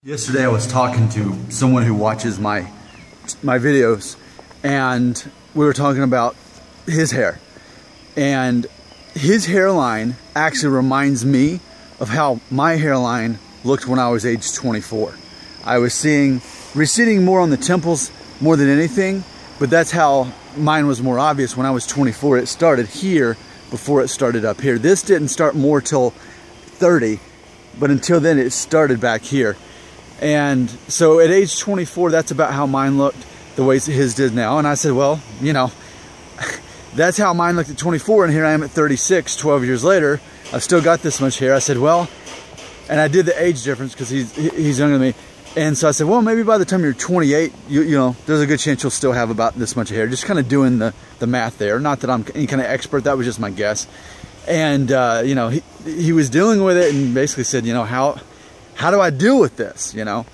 Yesterday I was talking to someone who watches my videos, and we were talking about his hair. And his hairline actually reminds me of how my hairline looked when I was age 24. I was seeing receding more on the temples more than anything, but that's how mine was more obvious when I was 24. It started here before it started up here. This didn't start more till 30, but until then it started back here. And so at age 24, that's about how mine looked, the way his did now. And I said, well, you know, that's how mine looked at 24, and here I am at 36, 12 years later. I've still got this much hair. I said, well, and I did the age difference because he's younger than me. And so I said, well, maybe by the time you're 28, you know, there's a good chance you'll still have about this much hair. Just kind of doing the math there. Not that I'm any kind of expert. That was just my guess. And, you know, he was dealing with it and basically said, you know, how do I deal with this, you know?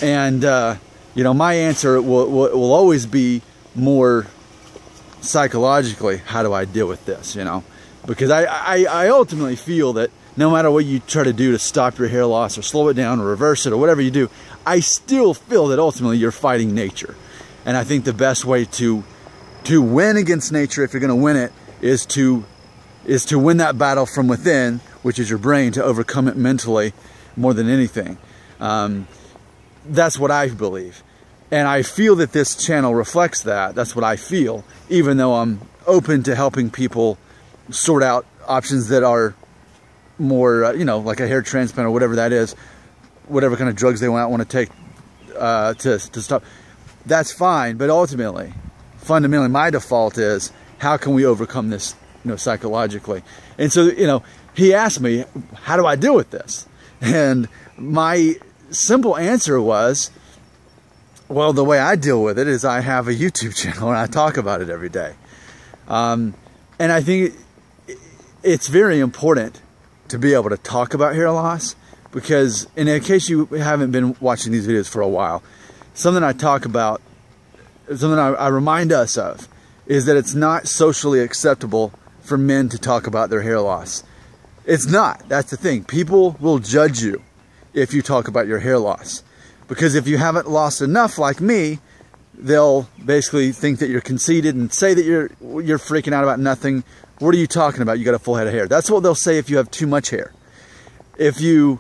And, you know, my answer will always be more psychologically, how do I deal with this, you know? Because I ultimately feel that no matter what you try to do to stop your hair loss or slow it down or reverse it or whatever you do, I still feel that ultimately you're fighting nature. And I think the best way to win against nature, if you're going to win it, is to win that battle from within, which is your brain, to overcome it mentally more than anything. That's what I believe. And I feel that this channel reflects that. That's what I feel, even though I'm open to helping people sort out options that are more, you know, like a hair transplant or whatever that is, whatever kind of drugs they want to take to stop. That's fine, but ultimately, fundamentally, my default is, how can we overcome this, you know, psychologically? And so, you know, he asked me, how do I deal with this? And my simple answer was, well, the way I deal with it is I have a YouTube channel and I talk about it every day. And I think it's very important to be able to talk about hair loss, because in case you haven't been watching these videos for a while, something I talk about, something I remind us of, is that it's not socially acceptable for men to talk about their hair loss. It's not. That's the thing. People will judge you if you talk about your hair loss. Because if you haven't lost enough like me, they'll basically think that you're conceited and say that you're freaking out about nothing. What are you talking about? You got a full head of hair. That's what they'll say if you have too much hair. If you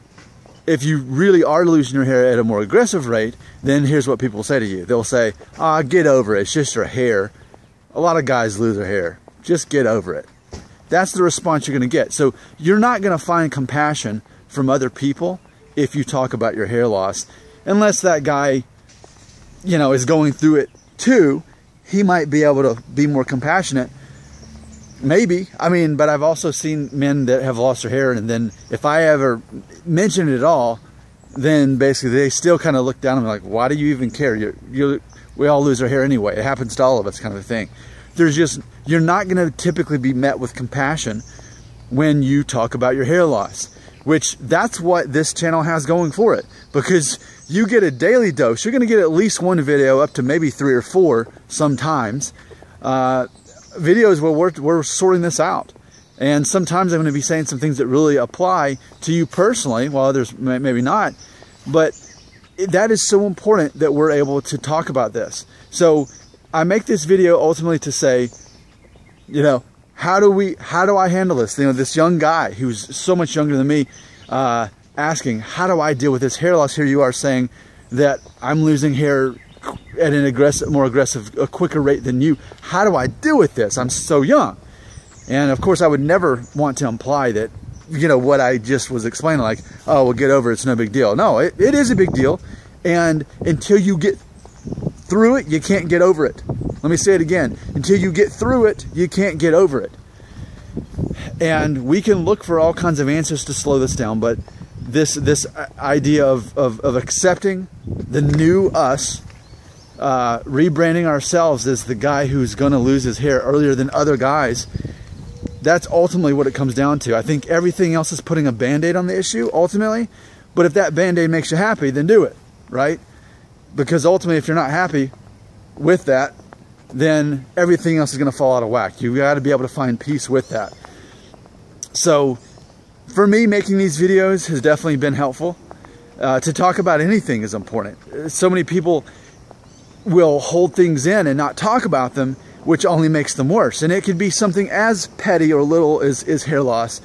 really are losing your hair at a more aggressive rate, then here's what people will say to you. They'll say, ah, get over it. It's just your hair. A lot of guys lose their hair. Just get over it. That's the response you're going to get. So you're not going to find compassion from other people if you talk about your hair loss. Unless that guy, you know, is going through it too, he might be able to be more compassionate. Maybe. I mean, but I've also seen men that have lost their hair, and then if I ever mention it at all, then basically they still kind of look down and be like, why do you even care? We all lose our hair anyway. It happens to all of us, kind of a thing. You're not going to typically be met with compassion when you talk about your hair loss, which that's what this channel has going for it, because you get a daily dose. You're going to get at least one video, up to maybe 3 or 4 sometimes, videos where we're sorting this out. And sometimes I'm going to be saying some things that really apply to you personally, while others maybe not. But that is so important that we're able to talk about this. So I make this video ultimately to say, you know, how do I handle this? You know, this young guy who's so much younger than me, asking, how do I deal with this hair loss? Here you are saying that I'm losing hair at an more aggressive, a quicker rate than you. How do I deal with this? I'm so young. And of course I would never want to imply that, you know, what I just was explaining, like, oh, well, get over it, it's no big deal. No, it is a big deal. And until you get through it, you can't get over it. Let me say it again. Until you get through it, you can't get over it. And we can look for all kinds of answers to slow this down, but this idea of accepting the new us, rebranding ourselves as the guy who's going to lose his hair earlier than other guys, that's ultimately what it comes down to. I think everything else is putting a Band-Aid on the issue, ultimately. But if that Band-Aid makes you happy, then do it, right? Because ultimately, if you're not happy with that, then everything else is going to fall out of whack. You got to be able to find peace with that. So for me, making these videos has definitely been helpful. To talk about anything is important. So many people will hold things in and not talk about them, which only makes them worse. And it could be something as petty or little as hair loss.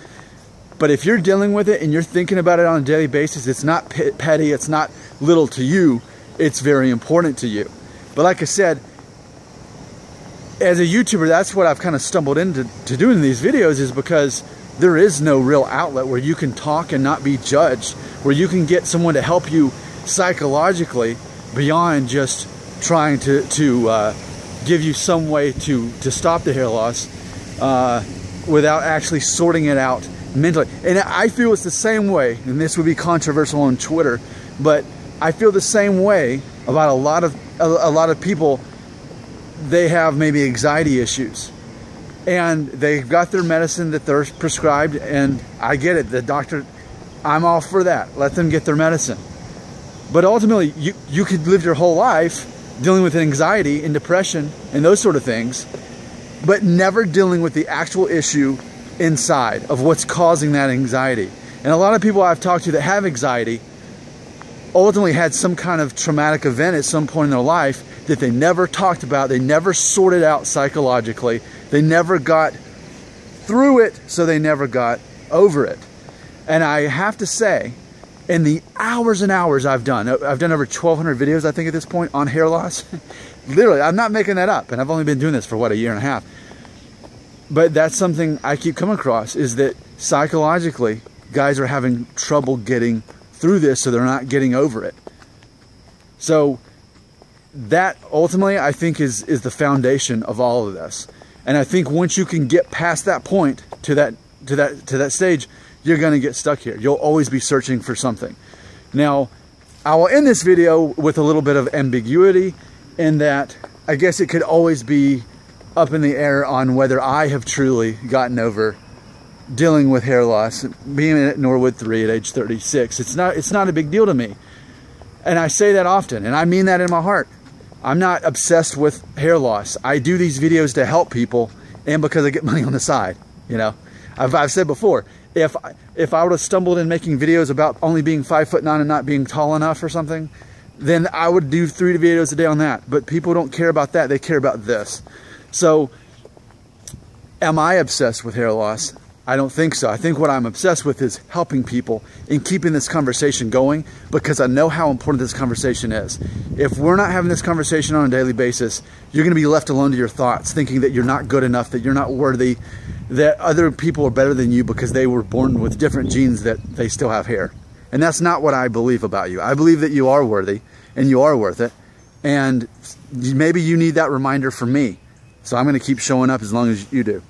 But if you're dealing with it and you're thinking about it on a daily basis, it's not petty, it's not little to you, it's very important to you. But like I said, as a YouTuber, that's what I've kind of stumbled into doing these videos, is because there is no real outlet where you can talk and not be judged, where you can get someone to help you psychologically beyond just trying to give you some way to stop the hair loss without actually sorting it out mentally. And I feel it's the same way, and this would be controversial on Twitter, but I feel the same way about a lot of people. They have maybe anxiety issues, and they've got their medicine that they're prescribed, and I get it, the doctor, I'm all for that. Let them get their medicine. But ultimately, you could live your whole life dealing with anxiety and depression and those sort of things, but never dealing with the actual issue inside of what's causing that anxiety. And a lot of people I've talked to that have anxiety ultimately had some kind of traumatic event at some point in their life that they never talked about, they never sorted out psychologically, they never got through it, so they never got over it. And I have to say, in the hours and hours I've done over 1,200 videos, I think at this point, on hair loss. Literally, I'm not making that up, and I've only been doing this for, what, a year and a half. But that's something I keep coming across, is that psychologically, guys are having trouble getting through this, so they're not getting over it. So that ultimately, I think, is the foundation of all of this. And I think once you can get past that point, to that stage, you're going to get stuck here. You'll always be searching for something. Now, I will end this video with a little bit of ambiguity, in that I guess it could always be up in the air on whether I have truly gotten over dealing with hair loss, being at Norwood 3 at age 36. It's not a big deal to me. And I say that often, and I mean that in my heart. I'm not obsessed with hair loss. I do these videos to help people, and because I get money on the side. You know, I've said before, if I would have stumbled in making videos about only being 5'9" and not being tall enough or something, then I would do 3 videos a day on that. But people don't care about that. They care about this. So, am I obsessed with hair loss? I don't think so. I think what I'm obsessed with is helping people and keeping this conversation going, because I know how important this conversation is. If we're not having this conversation on a daily basis, you're going to be left alone to your thoughts, thinking that you're not good enough, that you're not worthy, that other people are better than you because they were born with different genes, that they still have hair. And that's not what I believe about you. I believe that you are worthy and you are worth it. And maybe you need that reminder from me. So I'm going to keep showing up as long as you do.